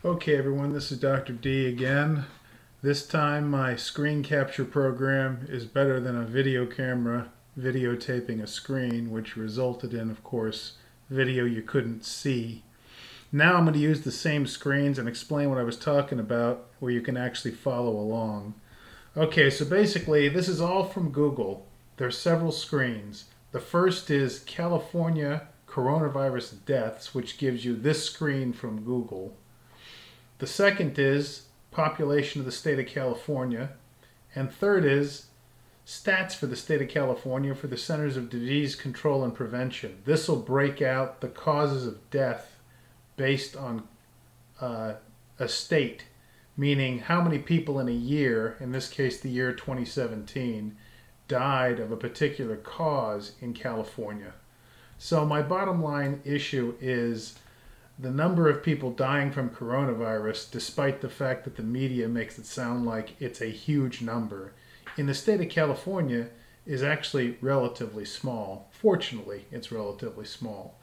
Okay, everyone, this is Dr. D again. This time, my screen capture program is better than a video camera videotaping a screen, which resulted in, of course, video you couldn't see. Now, I'm going to use the same screens and explain what I was talking about where you can actually follow along. Okay, so basically, this is all from Google. There are several screens. The first is California coronavirus deaths, which gives you this screen from Google. The second is population of the state of California. And third is stats for the state of California for the Centers of Disease Control and Prevention. This will break out the causes of death based on a state, meaning how many people in a year, in this case the year 2017, died of a particular cause in California. So my bottom line issue is the number of people dying from coronavirus, despite the fact that the media makes it sound like it's a huge number, in the state of California is actually relatively small. Fortunately, it's relatively small.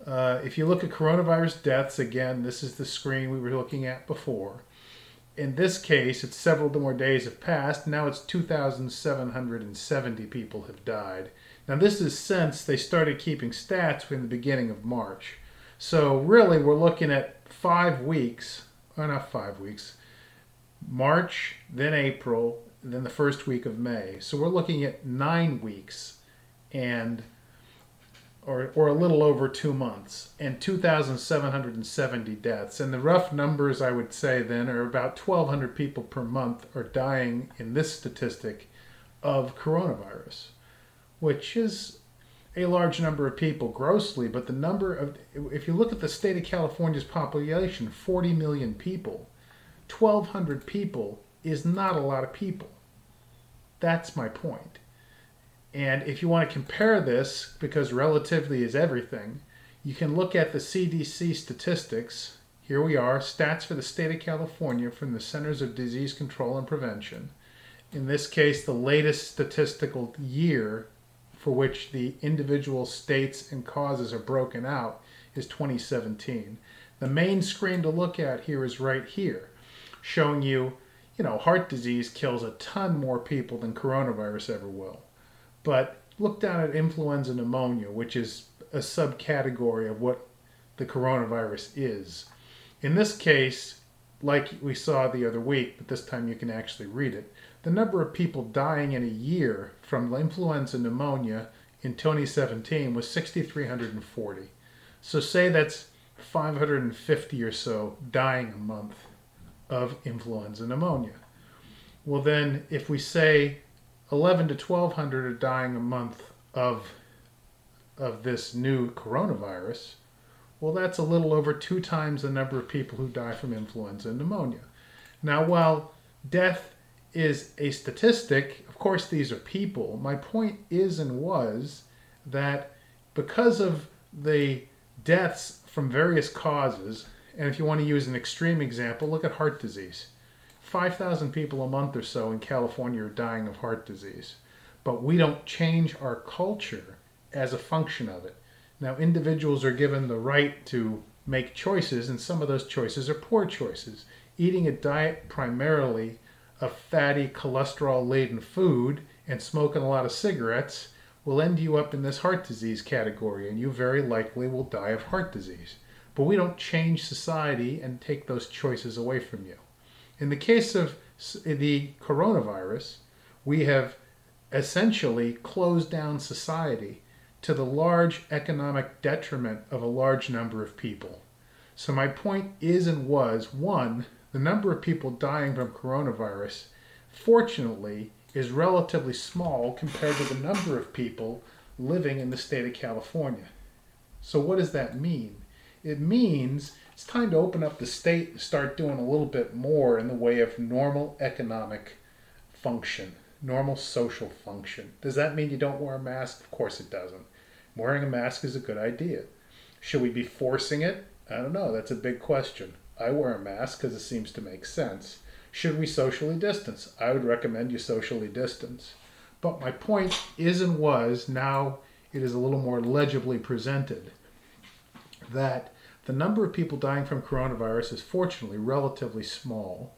If you look at coronavirus deaths, again, this is the screen we were looking at before. In this case, it's several more days have passed. Now it's 2,770 people have died. Now, this is since they started keeping stats in the beginning of March. So really, we're looking at 5 weeks, or not 5 weeks, March, then April, then the first week of May. So we're looking at 9 weeks and or a little over 2 months and 2,770 deaths. And the rough numbers I would say then are about 1,200 people per month are dying in this statistic of coronavirus, which is a large number of people grossly, but the number of, if you look at the state of California's population, 40 million people, 1,200 people is not a lot of people. That's my point. And if you want to compare this, because relativity is everything, you can look at the CDC statistics. Here we are, stats for the state of California from the Centers of Disease Control and Prevention. In this case, the latest statistical year for which the individual states and causes are broken out is 2017. The main screen to look at here is right here, showing you, heart disease kills a ton more people than coronavirus ever will. But look down at influenza pneumonia, which is a subcategory of what the coronavirus is. In this case, like we saw the other week, but this time you can actually read it, the number of people dying in a year from influenza pneumonia in 2017 was 6,340. So say that's 550 or so dying a month of influenza pneumonia. Well, then, if we say 11 to 1,200 are dying a month of this new coronavirus, well, that's a little over 2 times the number of people who die from influenza and pneumonia. Now, while death is a statistic, of course, these are people. My point is and was that because of the deaths from various causes, and if you want to use an extreme example, look at heart disease. 5,000 people a month or so in California are dying of heart disease. But we don't change our culture as a function of it. Now, individuals are given the right to make choices, and some of those choices are poor choices. Eating a diet primarily of fatty, cholesterol-laden food and smoking a lot of cigarettes will end you up in this heart disease category, and you very likely will die of heart disease. But we don't change society and take those choices away from you. In the case of the coronavirus, we have essentially closed down society to the large economic detriment of a large number of people. So my point is and was, one, the number of people dying from coronavirus, fortunately, is relatively small compared to the number of people living in the state of California. So what does that mean? It means it's time to open up the state and start doing a little bit more in the way of normal economic function, normal social function. Does that mean you don't wear a mask? Of course it doesn't. Wearing a mask is a good idea. Should we be forcing it? I don't know. That's a big question. I wear a mask because it seems to make sense. Should we socially distance? I would recommend you socially distance. But my point is and was, now it is a little more legibly presented, that The number of people dying from coronavirus is fortunately relatively small,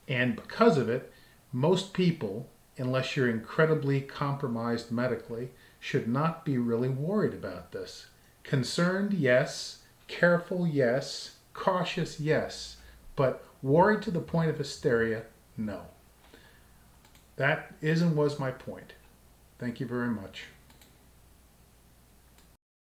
and because of it, most people, unless you're incredibly compromised medically, should not be really worried about this. Concerned, yes. Careful, yes. Cautious, yes. But worried to the point of hysteria, no. That is and was my point. Thank you very much.